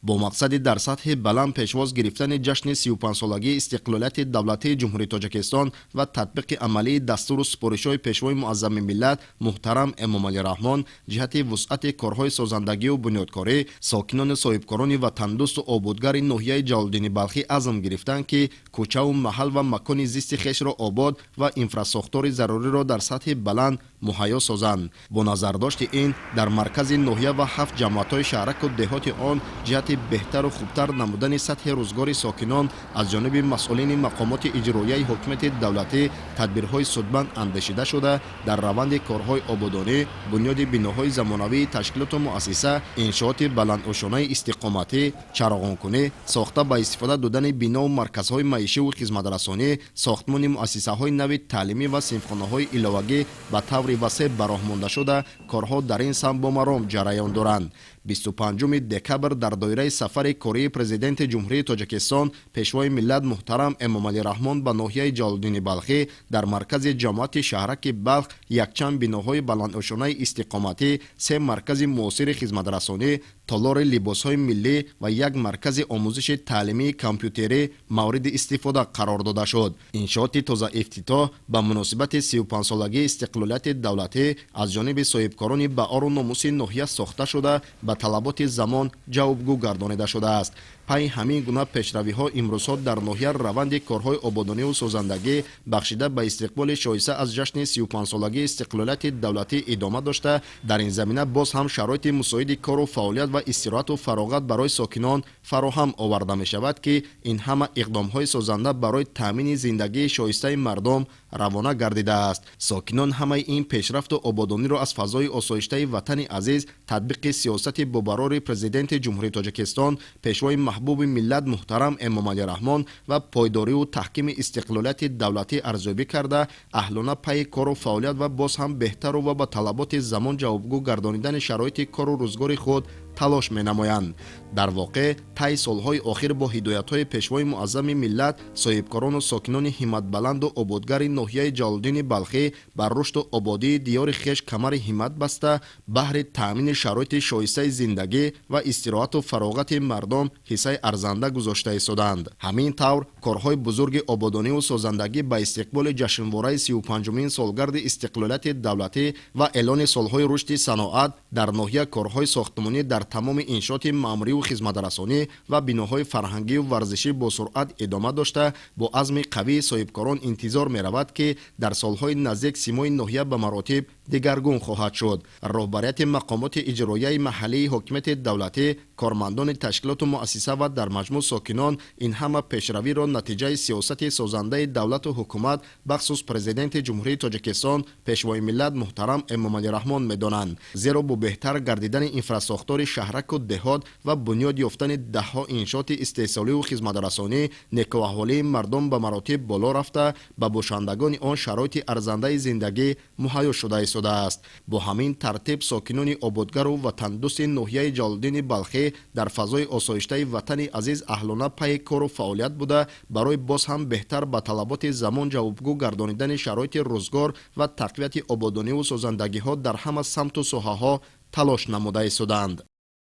бо мақсади дар сатҳи баланд пешвоз гирифтани ҷашни 35-солагии истиқлолияти давлатии ҷумҳурии Тоҷикистон ва татбиқи амалии дастуру супоришҳои пешвои муаззами миллат муҳтарам Эмомалӣ Раҳмон ҷиҳати вусъати корҳои созандагию бунёдкорӣ, сокинони соҳибкорони ватандӯсту ободгари ноҳияи Ҷалолиддини Балхӣ азм гирифтанд ки кӯчаву маҳал ва макони зисти хешро обод ва инфраструктури заруриро дар сатҳи баланд муҳайё созанд. Бо назардошти ин, дар маркази ноҳия ва 7 ҷамъиятҳои шаҳраку деҳоти он ҷиҳати беҳтару хубтар намудани сатҳи рӯзгори сокинон аз ҷониби масъулини мақомоти иҷроияи ҳокимияти давлатӣ тадбирҳои судманд андешида шуда, дар раванди корҳои ободонӣ, бунёди биноҳои замонавии ташкилоту муассиса, иншооти баландушонаи истиқоматӣ, чароғонкунӣ, сохта ба истифода додани бинову марказҳои маишиву хизматрасонӣ, сохтмони муассисаҳои нави таълимӣ ва синфхонаҳои иловагӣ ба таври васеъ бароҳ монда шуда, корҳо дар ин самт бо маром ҷараён доранд. 25 декабр дар доираи сафари кории президенти ҷумҳурии Тоҷикистон пешвои миллат муҳтарам Эмомалӣ Раҳмон ба ноҳияи Ҷалолиддини Балхӣ дар маркази ҷамъияти шаҳраки Балх якчанд биноҳои баландушонаи истиқоматӣ, 3 маркази муосири хизматрасонӣ, толори либосҳои миллӣ ва як маркази омӯзиши таълимии компютерӣ мавриди истифода қарор дода шуд. Иншооти тоза ифтитоҳ ба муносибати 35-солагии истиқлолияти давлатӣ аз ҷониби соҳибкорони баъору номуси ноҳия сохта шуда ба талаботи замон ҷавобгӯ гардонида шудааст. пай ҳамин гуна пешравиҳо имрӯзҳо дар ноҳия раванди корҳои ободониву созандагӣ бахшида ба истиқболи шоиста аз ҷашни 35-солагии истиқлолияти давлатӣ идома дошта, дар ин замина боз ҳам шароити мусоиди кору фаъолият ва истироҳату фароғат барои сокинон фароҳам оварда мешавад, ки ин ҳама иқдомҳои созанда барои таъмини зиндагии шоистаи мардум равона гардидааст. Сокинон ҳамаи ин пешрафту ободониро аз фазои осоиштаи ватани азиз, татбиқи сиёсати бобарори президенти ҷумҳурии Тоҷикистон, пешвои маҳбуби миллат муҳтарам Эмомалӣ Раҳмон ва пойдориву таҳкими истиқлолияти давлатӣ арзёбӣ карда, аҳлона пайи кору фаъолият ва боз ҳам беҳтару ва ба талаботи замон ҷавобгӯ гардонидани шароити кору рӯзгори худ талош менамоянд. дар воқеъ таи солҳои охир бо ҳидоятҳои пешвои муаззами миллат, соҳибкорону сокинони ҳиматбаланду ободгари ноҳияи Ҷалолиддини Балхӣ ба рушду ободии диёри хеш камари ҳимат баста, баҳри таъмини шароити шоистаи зиндагӣ ва истироҳату фароғати мардум ҳиссаи арзанда гузошта истоданд. ҳамин тавр корҳои бузурги ободониву созандагӣ ба истиқболи ҷашнвораи 35-умин солгарди истиқлолияти давлатӣ ва эълони солҳои рушди саноат дар ноҳия корҳои сохтмонӣ дар тамоми иншооти маъмурию хизматрасонӣ ва биноҳои фарҳангию варзишӣ бо суръат идома дошта, бо азми қавии соҳибкорон интизор меравад, ки дар солҳои наздик симои ноҳия ба маротиб дигаргун хоҳад шуд. роҳбарияти мақомоти иҷроияи маҳаллии ҳокимияти давлатӣ, кормандони ташкилоту муассиса ва дар маҷмӯъ сокинон ин ҳама пешравиро натиҷаи сиёсати созандаи давлату ҳукумат бахусус президенти ҷумҳурии Тоҷикистон пешвои миллат муҳтарам Эмомалӣ Раҳмон медонанд. зеро бо беҳтар гардидани инфраструктури шаҳраку деҳот ва бунёд ёфтани даҳҳо иншооти истеҳсоливу хизматрасонӣ, некӯаҳволии мардум ба маротиб боло рафта, ба бошандагони он шароити арзандаи зиндагӣ муҳайё шуда истодааст. бо ҳамин тартиб сокинони ободгару ватандӯсти ноҳияи Ҷалолиддини Балхӣ дар фазои осоиштаи ватани азиз аҳлона пайи кору фаъолият буда, барои боз ҳам беҳтар ба талаботи замон ҷавобгӯ гардонидани шароити рӯзгор ва тақвияти ободониву созандагиҳо дар ҳама самту соҳаҳо талош намуда истоданд.